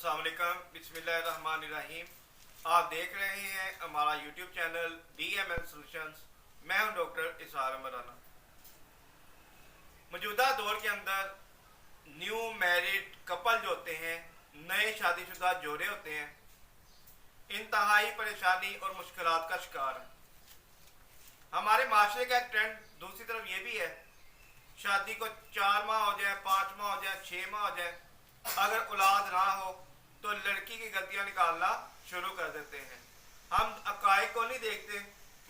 अस्सलाम वालेकुम, बिस्मिल्लाहिर्रहमानिर्रहीम। आप देख रहे हैं हमारा यूट्यूब चैनल DML सॉल्यूशंस। मैं हूं डॉक्टर इसार अहमद राना। मौजूदा दौर के अंदर न्यू मैरिड कपल जो होते हैं, नए शादीशुदा जोड़े होते हैं, इंतहाई परेशानी और मुश्किलात का शिकार हैं। हमारे माशरे का एक ट्रेंड दूसरी तरफ ये भी है, शादी को 4 माह हो जाए, 5 माह हो जाए, 6 माह हो जाए, अगर औलाद ना हो तो लड़की की गलतियां निकालना शुरू कर देते हैं। हम अकायद को नहीं देखते,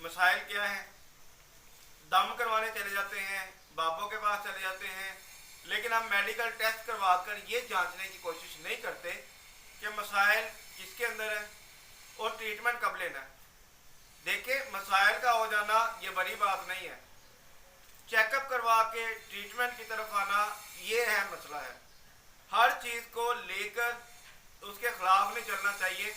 मसाइल क्या है, दम करवाने चले जाते हैं, बाबों के पास चले जाते हैं, लेकिन हम मेडिकल टेस्ट करवा कर ये जांचने की कोशिश नहीं करते कि मसाइल किसके अंदर है और ट्रीटमेंट कब लेना है। देखिए, मसाइल का हो जाना ये बड़ी बात नहीं है, चेकअप करवा के ट्रीटमेंट की तरफ आना ये अहम मसला है। हर चीज़ को लेकर उसके खिलाफ नहीं चलना चाहिए,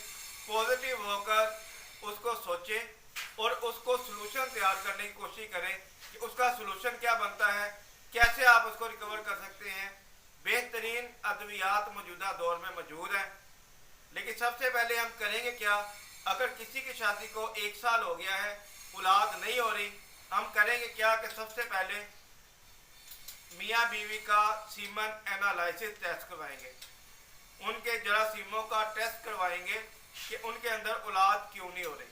पॉजिटिव होकर उसको सोचें और उसको सलूशन तैयार करने की कोशिश करें कि उसका सलूशन क्या बनता है, कैसे आप उसको रिकवर कर सकते हैं। बेहतरीन अद्वियात मौजूदा दौर में मौजूद हैं, लेकिन सबसे पहले हम करेंगे क्या, अगर किसी की शादी को 1 साल हो गया है, औलाद नहीं हो रही, हम करेंगे क्या कि सबसे पहले मियाँ बीवी का सीमन एनालिसिस टेस्ट करवाएंगे, उनके जरासीमों का टेस्ट करवाएंगे कि उनके अंदर औलाद क्यों नहीं हो रही।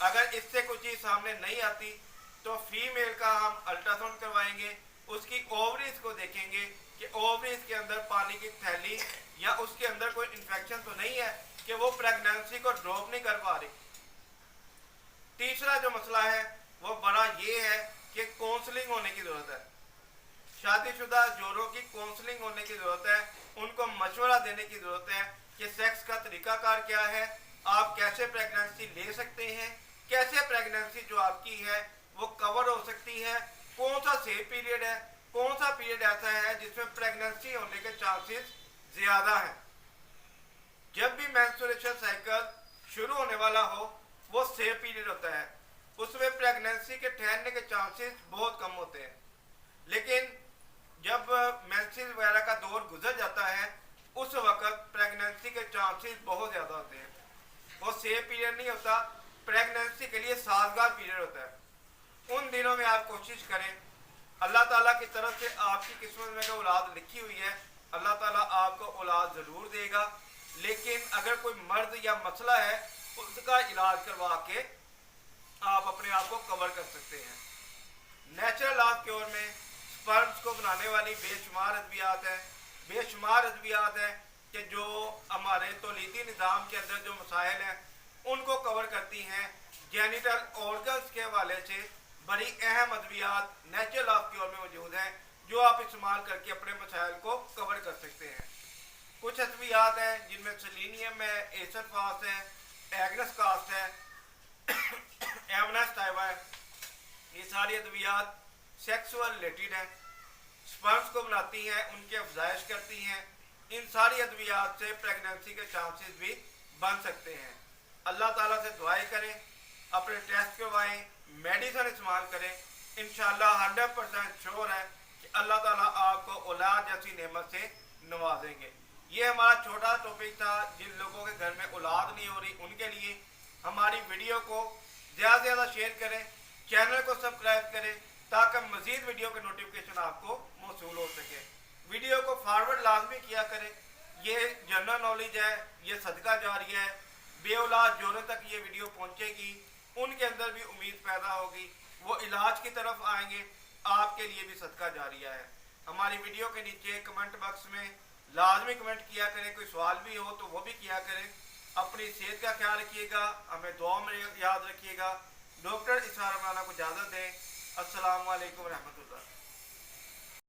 अगर इससे कुछ चीज़ सामने नहीं आती तो फीमेल का हम अल्ट्रासाउंड करवाएंगे, उसकी ओवरीज को देखेंगे कि ओवरीज के अंदर पानी की थैली या उसके अंदर कोई इन्फेक्शन तो नहीं है कि वो प्रेगनेंसी को ड्रॉप नहीं कर पा रही। तीसरा जो मसला है वो बड़ा ये है कि काउंसलिंग होने की ज़रूरत है। शादीशुदा जोड़ों की काउंसलिंग होने की ज़रूरत है, उनको मशवरा देने की ज़रूरत है कि सेक्स का तरीकाकार क्या है, आप कैसे प्रेगनेंसी ले सकते हैं, कैसे प्रेगनेंसी जो आपकी है वो कवर हो सकती है, कौन सा सेफ पीरियड है, कौन सा पीरियड ऐसा है जिसमें प्रेगनेंसी होने के चांसेस ज़्यादा हैं। जब भी मेंस्ट्रुएशन साइकिल शुरू होने वाला हो वो सेफ पीरियड होता है, उसमें प्रेगनेंसी के ठहरने के चांसेस बहुत कम होते हैं। लेकिन जब मेंसेस वगैरह का दौर गुजर जाता है उस वक्त प्रेगनेंसी के चांसेस बहुत ज़्यादा होते हैं। वो सेफ पीरियड नहीं होता, प्रेगनेंसी के लिए साजगार पीरियड होता है। उन दिनों में आप कोशिश करें, अल्लाह ताला की तरफ से आपकी किस्मत में जो औलाद लिखी हुई है, अल्लाह ताला आपको औलाद ज़रूर देगा, लेकिन अगर कोई मर्द या मसला है उसका इलाज करवा के आप अपने आप को कवर कर सकते हैं। नेचुरल लॉ की ओर में स्पर्म्स को बनाने वाली बेशुमार अद्वियात है, बेशुमार अद्वियात है कि जो हमारे तौलीदी निज़ाम के अंदर जो मसाइल हैं उनको कवर करती हैं। जेनिटल ऑर्गन्स के हवाले से बड़ी अहम अद्वियात नेचुरल लॉ की ओर में मौजूद हैं जो आप इस्तेमाल करके अपने मसाइल को कवर कर सकते हैं। कुछ अद्वियात हैं जिनमें सेलेनियम है, एसर फास है, एग्नस कास्ट है, एमनस टाइवा है। ये सारी अद्वियात सेक्सुअल रिलेटेड है, स्पर्म्स को बनाती हैं, उनकी अफजाइश करती हैं। इन सारी अद्वियात से प्रेगनेंसी के चांसेस भी बन सकते हैं। अल्लाह ताला से दुआएं करें, अपने टेस्ट करवाएं, मेडिसिन इस्तेमाल करें, इंशाल्लाह 100% श्योर है कि अल्लाह ताला आपको औलाद जैसी नेमत से नवाजेंगे। ये हमारा छोटा टॉपिक था, जिन लोगों के घर में औलाद नहीं हो रही उनके लिए। हमारी वीडियो को ज़्यादा से ज़्यादा शेयर करें, चैनल को सब्सक्राइब करें ताकि मज़ीद वीडियो के नोटिफिकेशन आपको मौसूल हो सके। वीडियो को फॉरवर्ड लाजमी किया करें, ये जनरल नॉलेज है, ये सदका जारी है, बेऔलाद जोड़ों तक ये वीडियो पहुंचेगी, उनके अंदर भी उम्मीद पैदा होगी, वो इलाज की तरफ आएंगे, आपके लिए भी सदका जारिया है। हमारी वीडियो के नीचे कमेंट बॉक्स में लाजमी कमेंट किया करें, कोई सवाल भी हो तो वो भी किया करें। अपनी सेहत का ख्याल रखिएगा, हमें दुआ में याद रखिएगा। डॉक्टर इसार राना को इजाज़त दें। अस्सलाम वालेकुम रहमतुल्लाह।